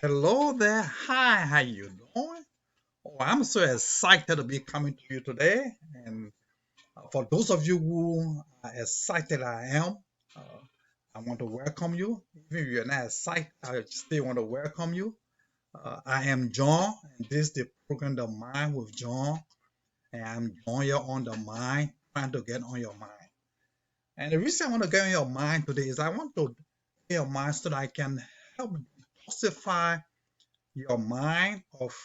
Hello there. Hi, how you doing? Oh, I'm so excited to be coming to you today. And for those of you who are excited, I am. Uh, I want to welcome you. Even if you're not excited, I still want to welcome you. I am John, and this is the program The Mind with John. And I'm John here on the mind, trying to get on your mind. And the reason I want to get on your mind today is I want to get your mind so that I can help detoxify your mind of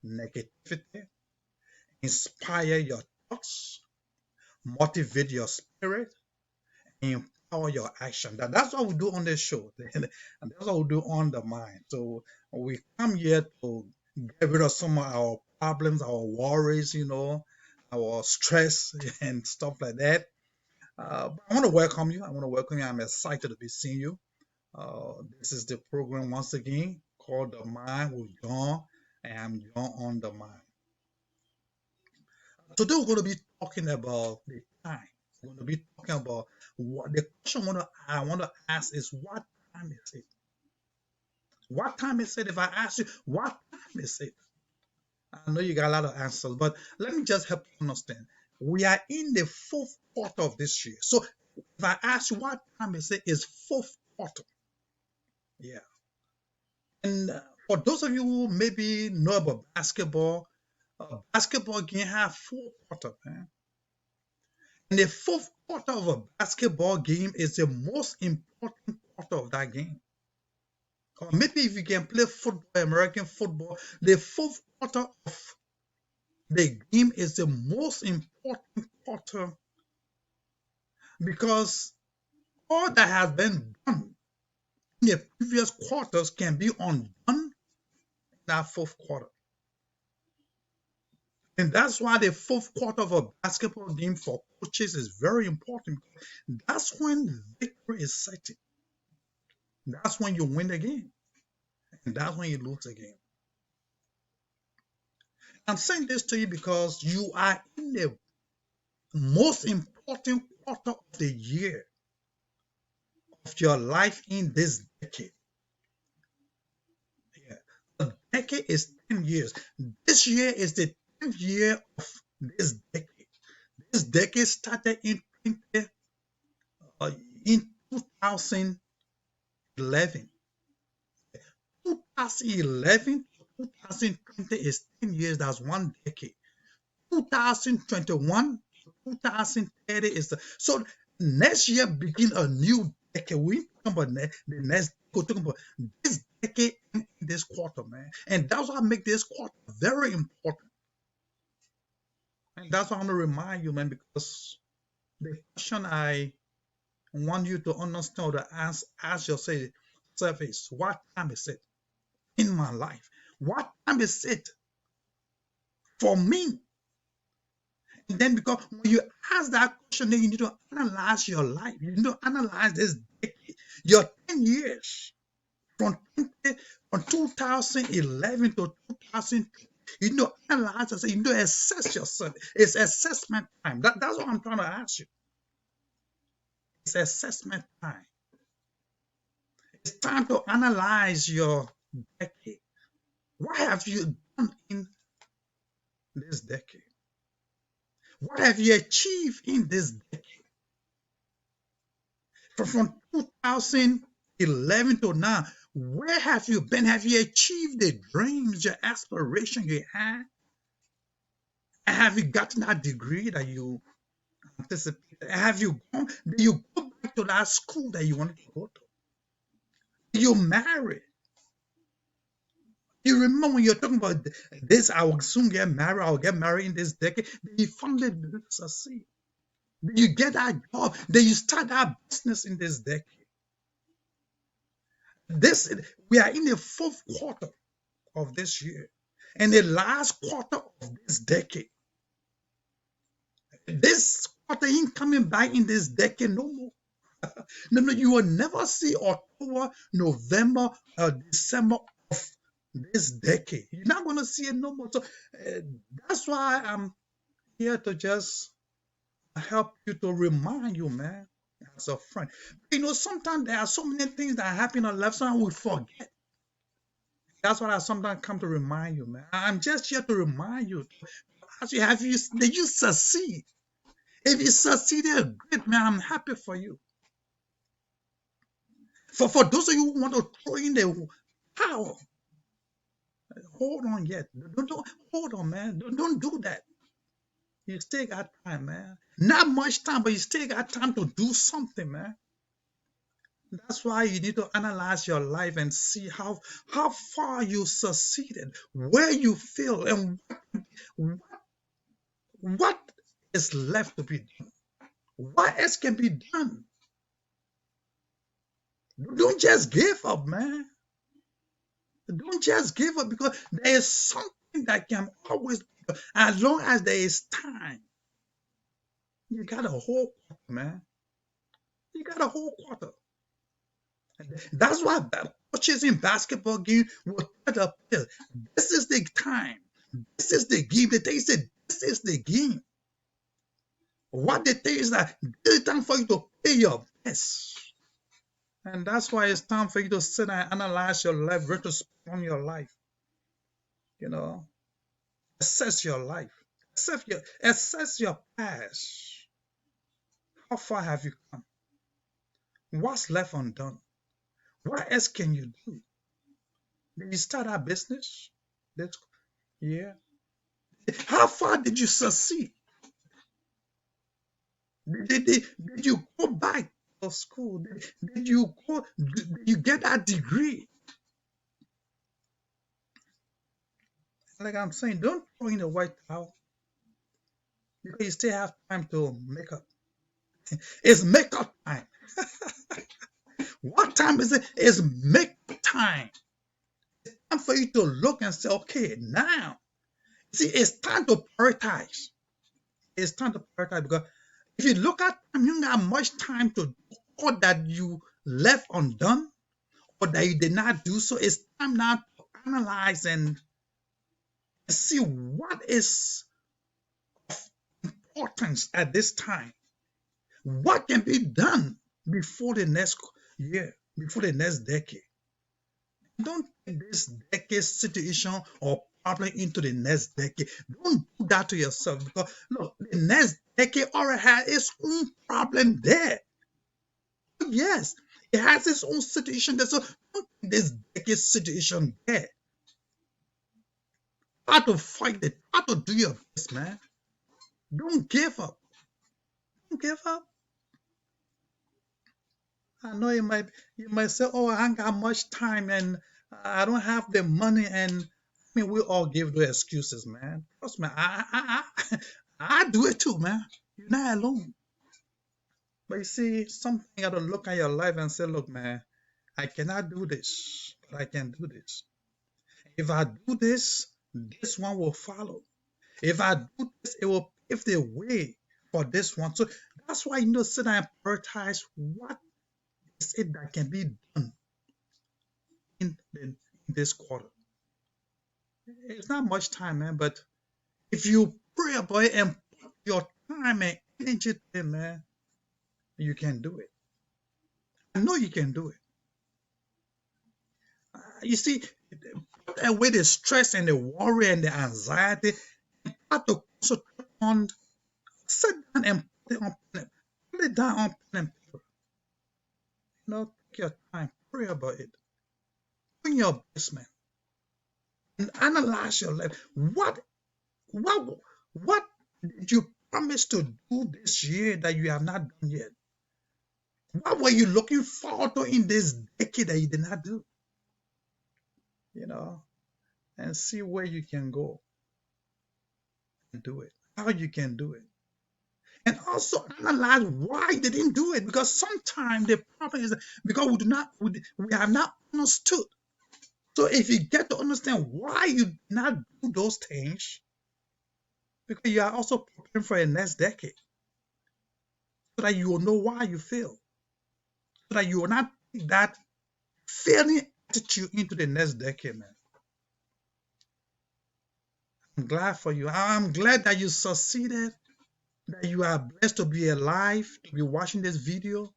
negativity, inspire your thoughts, motivate your spirit, empower your action. That's what we do on this show. And that's what we do on the mind. So we come here to get rid of some of our problems, our worries, our stress and stuff like that. But I want to welcome you. I want to welcome you. I'm excited to be seeing you. This is the program once again called The Mind with John, and I'm John on the Mind. Today we're going to be talking about the time. We're going to be talking about what the question I want to ask is what time is it? What time is it? If I ask you what time is it, I know you got a lot of answers, but let me just help you understand. We are in the fourth quarter of this year. So if I ask you what time is it, it's fourth quarter. Yeah. And for those of you who maybe know about basketball, basketball game have four quarters, man. And the fourth quarter of a basketball game is the most important quarter of that game. Or maybe if you can play football, American football, the fourth quarter of the game is the most important quarter because all that has been done in the previous quarters can be undone in that fourth quarter. And that's why the fourth quarter of a basketball game for coaches is very important. That's when victory is certain. That's when you win the game. And that's when you lose the game. I'm saying this to you because you are in the most important quarter of the year of your life in this decade. Yeah. A decade is 10 years. This year is the 10th year of this decade. This decade started uh, in 2011. 2011 to 2020 is 10 years. That's one decade. 2021 to 2030 is so next year begin a new decade. We talking about the next we're talking about this decade in this quarter, man. And that's what make this quarter very important. And that's what I want to remind you, man, because the question I want you to understand or to ask yourself is what time is it in my life? What time is it for me? And then because when you ask that question, then you need to analyze your life. You need to analyze this decade, your 10 years from 2011 to 2000. You need to analyze yourself. You need to assess yourself. It's assessment time. That's what I'm trying to ask you. It's assessment time. It's time to analyze your decade. What have you done in this decade? What have you achieved in this decade? From 2011 to now, where have you been? Have you achieved the dreams, your aspiration you had? And have you gotten that degree that you anticipated? Have you gone? Did you go back to that school that you wanted to go to? Did you marry? You remember when you're talking about this, I will soon get married, I'll get married in this decade. Did you finally succeed? Did you get that job? Did you start that business in this decade? This we are in the fourth quarter of this year and the last quarter of this decade. This quarter ain't coming back in this decade no more. No, you will never see October, November, December of this decade. You're not going to see it no more. So that's why I'm here to just help you to remind you, man, as a friend. Sometimes there are so many things that happen in our life, sometimes we forget. That's what I sometimes come to remind you, man. I'm just here to remind you. Ask you, did you succeed? If you succeeded, great, man. I'm happy for you. For those of you who want to throw in the power, hold on yet. Don't hold on, man. Don't do that. You still got time, man. Not much time, but you still got time to do something, man. That's why you need to analyze your life and see how far you succeeded, where you failed, and what is left to be done. What else can be done? Don't just give up, man. Don't just give up because there is something that can always be done. As long as there is time, you got a whole quarter, man. You got a whole quarter. That's why coaches in basketball game will tell the players, this is the time. This is the game. They say this is the game. What they tell you is that it's time for you to play your best. And that's why it's time for you to sit and analyze your life, retrospect on your life. You know, assess your life, assess your past. How far have you come? What's left undone? What else can you do? Did you start a business? That's, yeah. How far did you succeed? Did you go back to school? Did you go? Did you get that degree? Like I'm saying, don't throw in the white towel because you still have time to make up. It's makeup time. What time is it? It's makeup time. It's time for you to look and say, okay, now. See, it's time to prioritize. It's time to prioritize because if you look at time, you don't have much time to do all that you left undone or that you did not do. So it's time now to analyze and see what is of importance at this time. What can be done before the next year, before the next decade? Don't take this decade situation or problem into the next decade. Don't do that to yourself because look, the next decade already has its own problem there. Yes, it has its own situation there. So don't take this decade situation there. How to fight it, how to do your best, man. Don't give up. Don't give up. I know you might say, "Oh, I ain't got much time and I don't have the money." And I mean, we all give the excuses, man. Trust me, I do it too, man. You're not alone. But you see, something you gotta look at your life and say, "Look, man, I cannot do this, but I can do this. If I do this, this one will follow. If I do this, it will pave the way for this one." So that's why you need to sit down and prioritize what is it that can be done in this quarter. It's not much time, man, but if you pray about it and put your time and energy to it, man, you can do it. I know you can do it. You see, put away the stress and the worry and the anxiety and try to concentrate on, sit down and put it on pen, put it down on pen and paper. Take your time, pray about it. In your basement and analyze your life. What what did you promise to do this year that you have not done yet? What were you looking forward to in this decade that you did not do? You know, and see where you can go and do it, how you can do it. And also analyze why they didn't do it. Because sometimes the problem is that because we have not understood. So if you get to understand why you did not do those things, because you are also preparing for the next decade, so that you will know why you failed, so that you will not take that failing attitude into the next decade, man. I'm glad for you. I'm glad that you succeeded, that you are blessed to be alive, to be watching this video.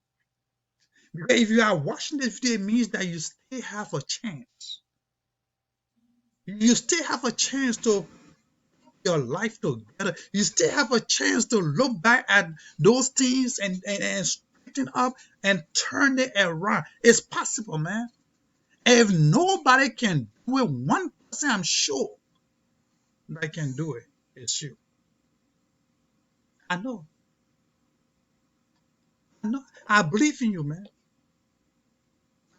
Because if you are watching this video, it means that you still have a chance. You still have a chance to your life together. You still have a chance to look back at those things and straighten up and turn it around. It's possible, man. If nobody can do it, one person I'm sure that can do it is you. I know. I know. I believe in you, man.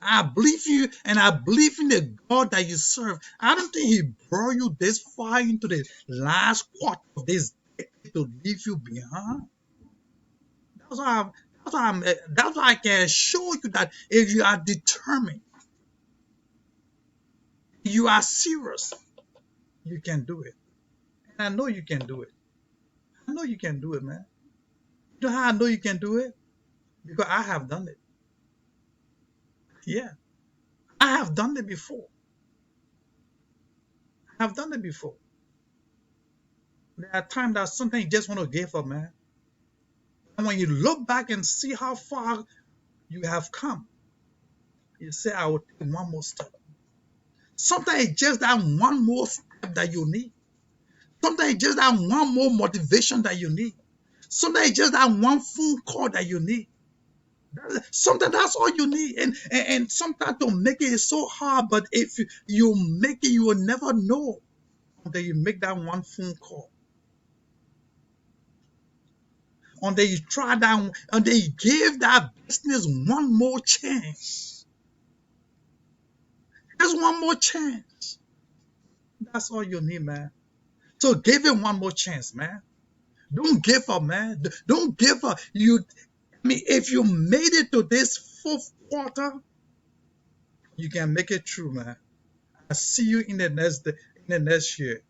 I believe in you, and I believe in the God that you serve. I don't think He brought you this far into the last quarter of this decade to leave you behind. That's why that's why I can assure you that if you are determined, you are serious, you can do it. And I know you can do it. I know you can do it, man. You know how I know you can do it? Because I have done it. Yeah, I have done it before. I have done it before. There are times that sometimes you just want to give up, man. And when you look back and see how far you have come, you say, I will take one more step. Sometimes it's just that one more step that you need. Sometimes it's just that one more motivation that you need. Sometimes it's just that one phone call that you need. Sometimes that's all you need. And sometimes to make it is so hard, but if you make it, you will never know until you make that one phone call. Until you try that, until you give that business one more chance. Just one more chance. That's all you need, man. So give it one more chance, man. Don't give up, man. Don't give up. I mean, if you made it to this fourth quarter, you can make it through, man. I see you in the next year.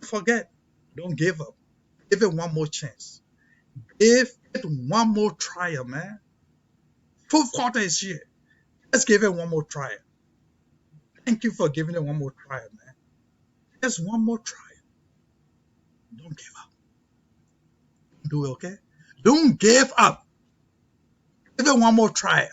Forget. Don't give up. Give it one more chance. Give it one more trial, man. Fourth quarter is here. Let's give it one more trial. Thank you for giving it one more trial, man. Just one more trial. Don't give up. Do it, okay? Don't give up. Give it one more trial.